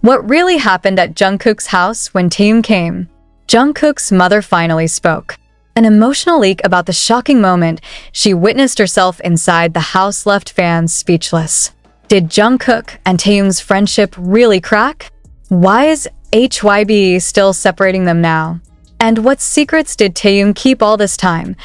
What really happened at Jungkook's house when Taehyung came? Jungkook's mother finally spoke. An emotional leak about the shocking moment she witnessed herself inside the house left fans speechless. Did Jungkook and Taehyung's friendship really crack? Why is HYB still separating them now? And what secrets did Taehyung keep all this time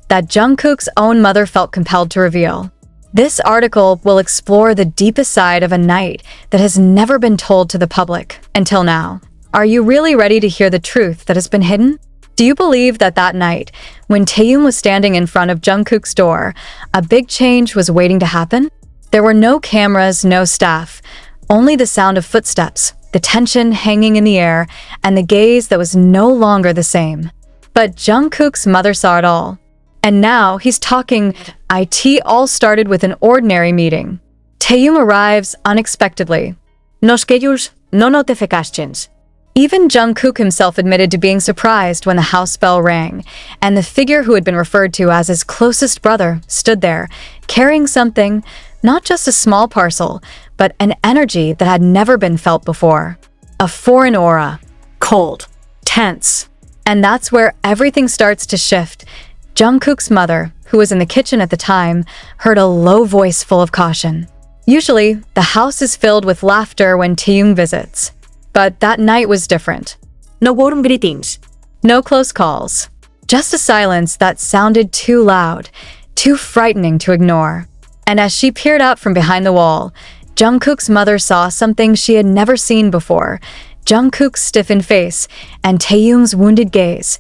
that Jungkook's own mother felt compelled to reveal? This article will explore the deepest side of a night that has never been told to the public until now. Are you really ready to hear the truth that has been hidden? Do you believe that night, when Taehyung was standing in front of Jungkook's door, a big change was waiting to happen? There were no cameras, no staff, only the sound of footsteps, the tension hanging in the air, and the gaze that was no longer the same. But Jungkook's mother saw it all. And now he's talking. It all started with an ordinary meeting. Taehyung arrives unexpectedly. No schedules, no notifications. Even Jungkook himself admitted to being surprised when the house bell rang, and the figure who had been referred to as his closest brother stood there, carrying something, not just a small parcel, but an energy that had never been felt before. A foreign aura. Cold. Tense. And that's where everything starts to shift. Jungkook's mother, who was in the kitchen at the time, heard a low voice full of caution. Usually, the house is filled with laughter when Taehyung visits. But that night was different. No warm greetings. No close calls. Just a silence that sounded too loud, too frightening to ignore. And as she peered out from behind the wall, Jungkook's mother saw something she had never seen before. Jungkook's stiffened face and Taehyung's wounded gaze.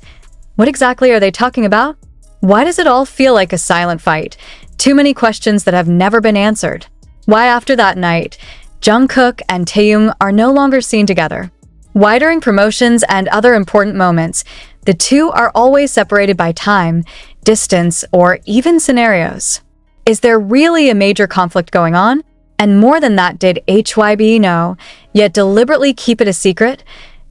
What exactly are they talking about? Why does it all feel like a silent fight? Too many questions that have never been answered. Why after that night, Jungkook and Taehyung are no longer seen together? Why during promotions and other important moments, the two are always separated by time, distance, or even scenarios? Is there really a major conflict going on? And more than that, did HYB know, yet deliberately keep it a secret?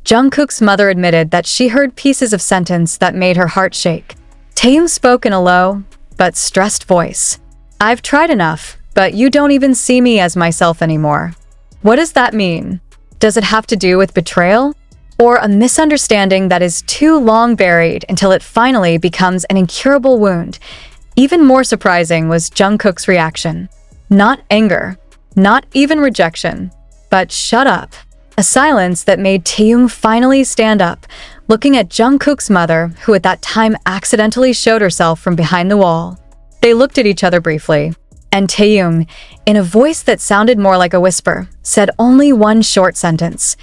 Jungkook's mother admitted that she heard pieces of sentence that made her heart shake. Taehyung spoke in a low, but stressed voice. I've tried enough, but you don't even see me as myself anymore. What does that mean? Does it have to do with betrayal? Or a misunderstanding that is too long buried until it finally becomes an incurable wound? Even more surprising was Jungkook's reaction. Not anger, not even rejection, but shut up. A silence that made Taehyung finally stand up, looking at Jungkook's mother, who at that time accidentally showed herself from behind the wall. They looked at each other briefly, and Taehyung, in a voice that sounded more like a whisper, said only one short sentence.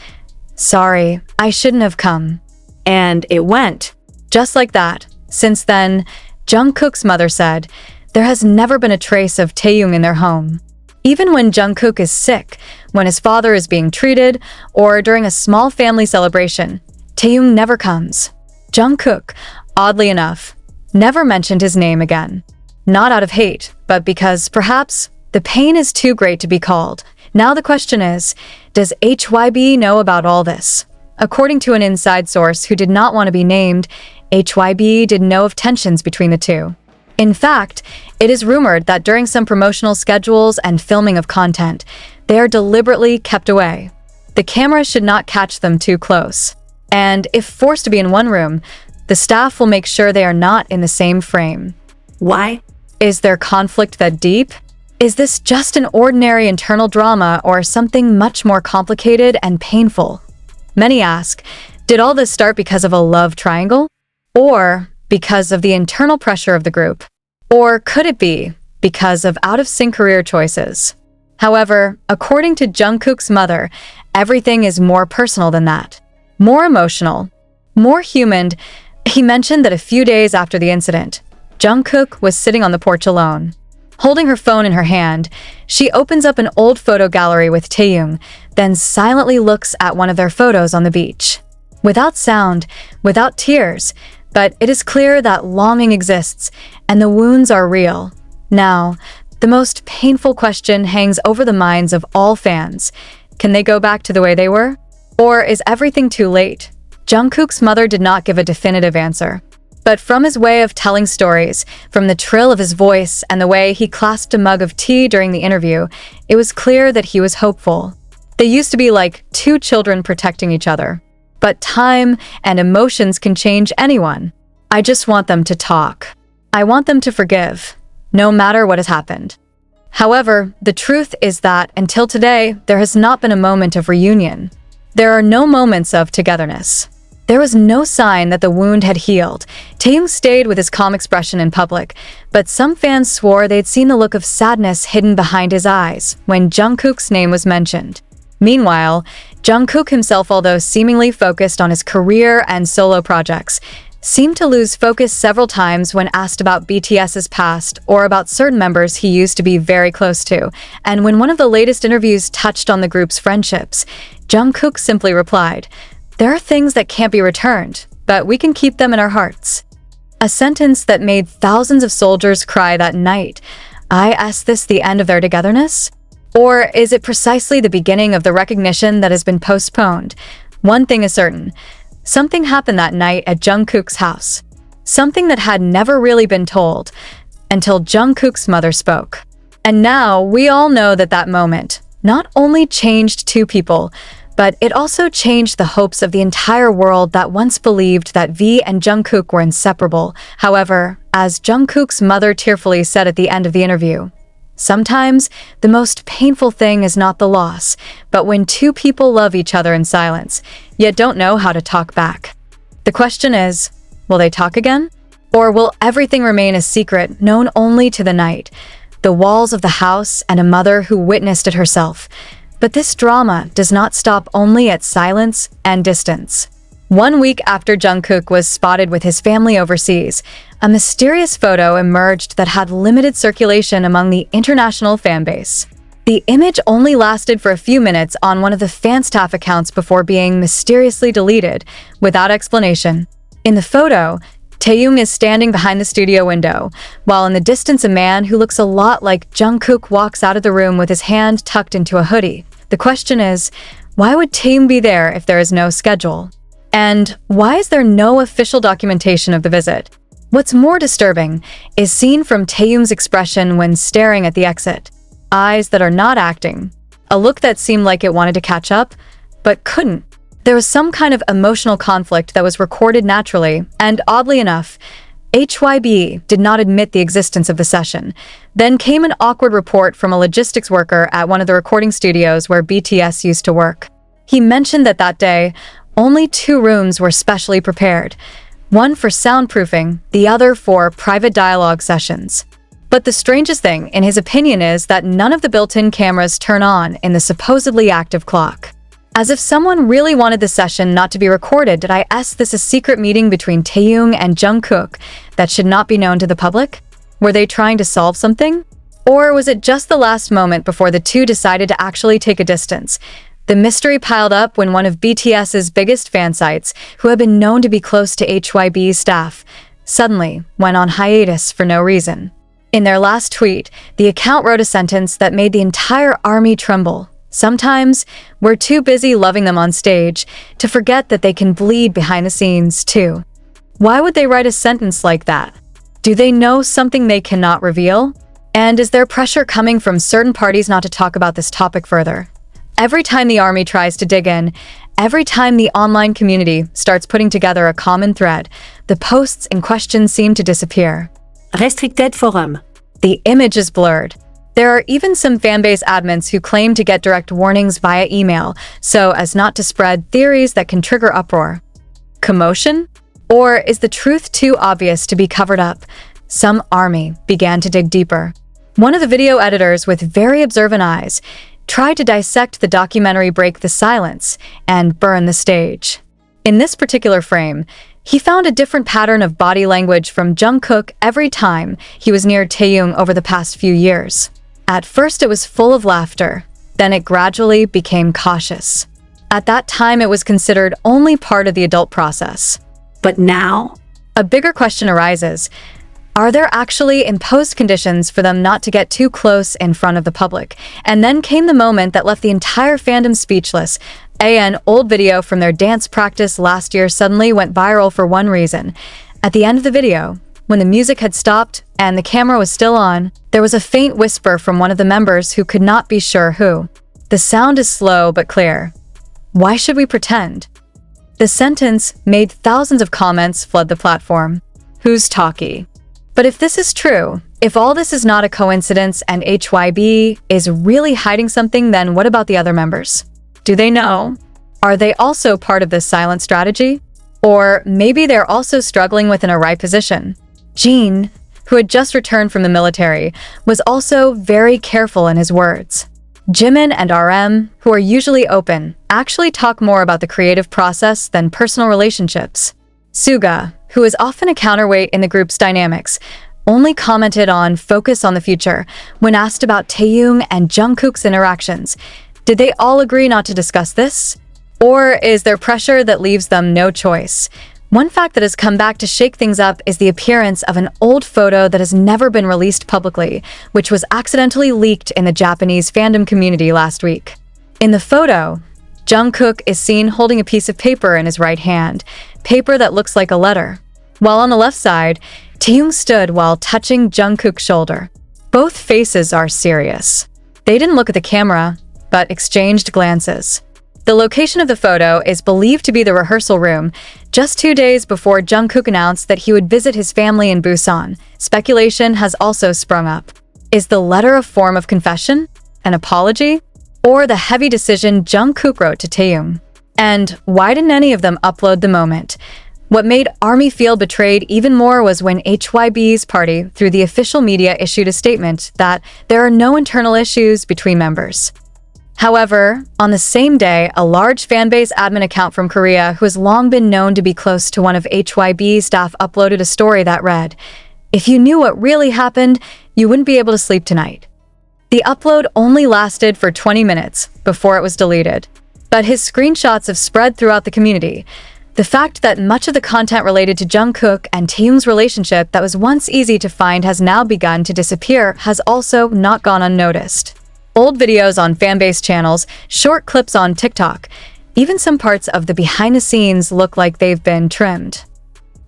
Sorry, I shouldn't have come. And it went. Just like that. Since then, Jungkook's mother said, there has never been a trace of Taehyung in their home. Even when Jungkook is sick, when his father is being treated, or during a small family celebration, Taehyung never comes. Jungkook, oddly enough, never mentioned his name again. Not out of hate, but because, perhaps, the pain is too great to be called. Now the question is, does HYB know about all this? According to an inside source who did not want to be named, HYB didn't know of tensions between the two. In fact, it is rumored that during some promotional schedules and filming of content, they are deliberately kept away. The camera should not catch them too close. And if forced to be in one room, the staff will make sure they are not in the same frame. Why? Is their conflict that deep? Is this just an ordinary internal drama or something much more complicated and painful? Many ask, did all this start because of a love triangle? Or because of the internal pressure of the group? Or could it be because of out-of-sync career choices? However, according to Jungkook's mother, everything is more personal than that. More emotional, more human. He mentioned that a few days after the incident, Jungkook was sitting on the porch alone. Holding her phone in her hand, she opens up an old photo gallery with Taehyung, then silently looks at one of their photos on the beach. Without sound, without tears, but it is clear that longing exists, and the wounds are real. Now, the most painful question hangs over the minds of all fans. Can they go back to the way they were? Or is everything too late? Jungkook's mother did not give a definitive answer. But from his way of telling stories, from the trill of his voice and the way he clasped a mug of tea during the interview, it was clear that he was hopeful. They used to be like two children protecting each other. But time and emotions can change anyone. I just want them to talk. I want them to forgive, no matter what has happened. However, the truth is that until today, there has not been a moment of reunion. There are no moments of togetherness. There was no sign that the wound had healed. Taehyung stayed with his calm expression in public, but some fans swore they'd seen the look of sadness hidden behind his eyes when Jungkook's name was mentioned. Meanwhile, Jungkook himself, although seemingly focused on his career and solo projects, seemed to lose focus several times when asked about BTS's past or about certain members he used to be very close to. And when one of the latest interviews touched on the group's friendships, Jungkook simply replied, "There are things that can't be returned, but we can keep them in our hearts." A sentence that made thousands of soldiers cry that night. Is this the end of their togetherness? Or is it precisely the beginning of the recognition that has been postponed? One thing is certain. Something happened that night at Jungkook's house. Something that had never really been told until Jungkook's mother spoke. And now we all know that that moment not only changed two people, but it also changed the hopes of the entire world that once believed that V and Jungkook were inseparable. However, as Jungkook's mother tearfully said at the end of the interview, sometimes the most painful thing is not the loss, but when two people love each other in silence, yet don't know how to talk back. The question is, will they talk again? Or will everything remain a secret known only to the night, the walls of the house, and a mother who witnessed it herself? But this drama does not stop only at silence and distance. 1 week after Jungkook was spotted with his family overseas, a mysterious photo emerged that had limited circulation among the international fanbase. The image only lasted for a few minutes on one of the fan staff accounts before being mysteriously deleted, without explanation. In the photo, Taehyung is standing behind the studio window, while in the distance a man who looks a lot like Jungkook walks out of the room with his hand tucked into a hoodie. The question is, why would Taehyung be there if there is no schedule? And why is there no official documentation of the visit? What's more disturbing is seen from Taehyung's expression when staring at the exit. Eyes that are not acting. A look that seemed like it wanted to catch up, but couldn't. There was some kind of emotional conflict that was recorded naturally, and oddly enough, HYB did not admit the existence of the session. Then came an awkward report from a logistics worker at one of the recording studios where BTS used to work. He mentioned that that day, only 2 rooms were specially prepared, one for soundproofing, the other for private dialogue sessions. But the strangest thing, in his opinion, is that none of the built-in cameras turn on in the supposedly active clock. As if someone really wanted the session not to be recorded, did this a secret meeting between Taehyung and Jungkook that should not be known to the public? Were they trying to solve something? Or was it just the last moment before the two decided to actually take a distance? The mystery piled up when one of BTS's biggest fan sites, who had been known to be close to HYB's staff, suddenly went on hiatus for no reason. In their last tweet, the account wrote a sentence that made the entire army tremble. Sometimes, we're too busy loving them on stage to forget that they can bleed behind the scenes, too. Why would they write a sentence like that? Do they know something they cannot reveal? And is there pressure coming from certain parties not to talk about this topic further? Every time the army tries to dig in, every time the online community starts putting together a common thread, the posts in question seem to disappear. Restricted forum. The image is blurred. There are even some fanbase admins who claim to get direct warnings via email so as not to spread theories that can trigger uproar. Commotion? Or is the truth too obvious to be covered up? Some army began to dig deeper. One of the video editors with very observant eyes tried to dissect the documentary Break the Silence and Burn the Stage. In this particular frame, he found a different pattern of body language from Jungkook every time he was near Taehyung over the past few years. At first it was full of laughter, then it gradually became cautious. At that time it was considered only part of the adult process. But now? A bigger question arises. Are there actually imposed conditions for them not to get too close in front of the public? And then came the moment that left the entire fandom speechless. An old video from their dance practice last year suddenly went viral for one reason. At the end of the video, when the music had stopped and the camera was still on, there was a faint whisper from one of the members who could not be sure who. The sound is slow but clear. Why should we pretend? The sentence made thousands of comments flood the platform. Who's talky? But if this is true, if all this is not a coincidence and HYB is really hiding something, then what about the other members? Do they know? Are they also part of this silent strategy? Or maybe they're also struggling with an awry position. Jin, who had just returned from the military, was also very careful in his words. Jimin and RM, who are usually open, actually talk more about the creative process than personal relationships. Suga, who is often a counterweight in the group's dynamics, only commented on focus on the future when asked about Taehyung and Jungkook's interactions. Did they all agree not to discuss this? Or is there pressure that leaves them no choice? One fact that has come back to shake things up is the appearance of an old photo that has never been released publicly, which was accidentally leaked in the Japanese fandom community last week. In the photo, Jungkook is seen holding a piece of paper in his right hand, paper that looks like a letter. While on the left side, Taehyung stood while touching Jungkook's shoulder. Both faces are serious. They didn't look at the camera, but exchanged glances. The location of the photo is believed to be the rehearsal room, just 2 days before Jungkook announced that he would visit his family in Busan. Speculation has also sprung up. Is the letter a form of confession? An apology? Or the heavy decision Jungkook wrote to Taehyung? And why didn't any of them upload the moment? What made ARMY feel betrayed even more was when HYB's party, through the official media, issued a statement that there are no internal issues between members. However, on the same day, a large fanbase admin account from Korea, who has long been known to be close to one of HYB's staff, uploaded a story that read, "If you knew what really happened, you wouldn't be able to sleep tonight." The upload only lasted for 20 minutes before it was deleted, but his screenshots have spread throughout the community. The fact that much of the content related to Jungkook and Taehyung's relationship that was once easy to find has now begun to disappear has also not gone unnoticed. Old videos on fanbase channels, short clips on TikTok, even some parts of the behind-the-scenes look like they've been trimmed.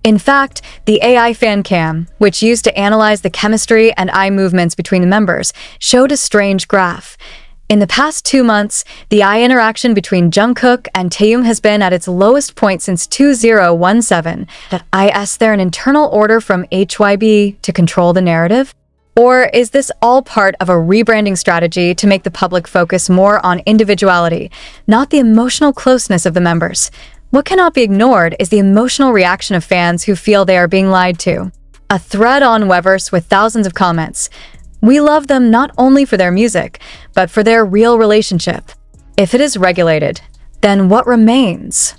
In fact, the AI fan cam, which used to analyze the chemistry and eye movements between the members, showed a strange graph. In the past 2 months, the eye interaction between Jungkook and Taehyung has been at its lowest point since 2017. Is there an internal order from HYB to control the narrative? Or is this all part of a rebranding strategy to make the public focus more on individuality, not the emotional closeness of the members? What cannot be ignored is the emotional reaction of fans who feel they are being lied to. A thread on Weverse with thousands of comments. We love them not only for their music, but for their real relationship. If it is regulated, then what remains?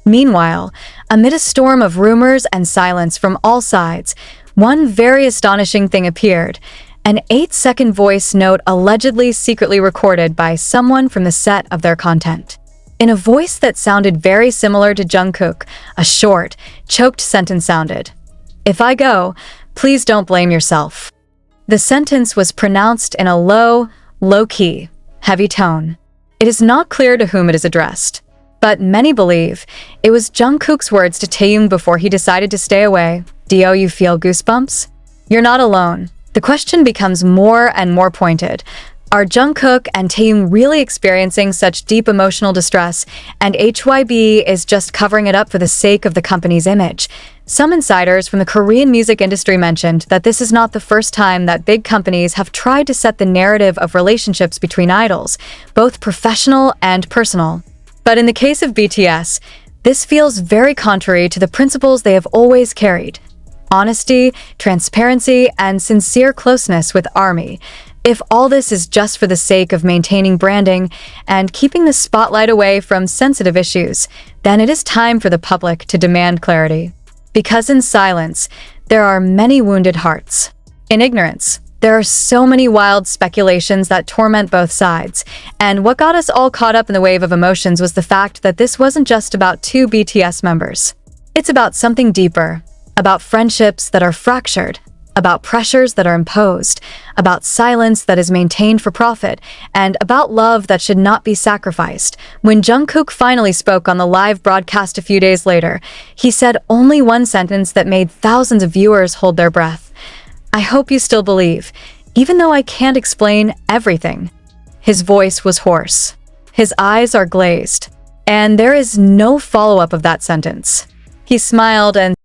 Meanwhile, amid a storm of rumors and silence from all sides, one very astonishing thing appeared, an 8-second voice note allegedly secretly recorded by someone from the set of their content. In a voice that sounded very similar to Jungkook, a short, choked sentence sounded, "If I go, please don't blame yourself." The sentence was pronounced in a low-key, heavy tone. It is not clear to whom it is addressed, but many believe it was Jungkook's words to Taehyung before he decided to stay away. Do you feel goosebumps? You're not alone. The question becomes more and more pointed. Are Jungkook and Taehyung really experiencing such deep emotional distress, and HYB is just covering it up for the sake of the company's image? Some insiders from the Korean music industry mentioned that this is not the first time that big companies have tried to set the narrative of relationships between idols, both professional and personal. But in the case of BTS, this feels very contrary to the principles they have always carried: honesty, transparency, and sincere closeness with ARMY. If all this is just for the sake of maintaining branding and keeping the spotlight away from sensitive issues, then it is time for the public to demand clarity. Because in silence, there are many wounded hearts. In ignorance, there are so many wild speculations that torment both sides. And what got us all caught up in the wave of emotions was the fact that this wasn't just about 2 BTS members. It's about something deeper, about friendships that are fractured, about pressures that are imposed, about silence that is maintained for profit, and about love that should not be sacrificed. When Jungkook finally spoke on the live broadcast a few days later, he said only one sentence that made thousands of viewers hold their breath. "I hope you still believe, even though I can't explain everything." His voice was hoarse. His eyes are glazed. And there is no follow-up of that sentence. He smiled and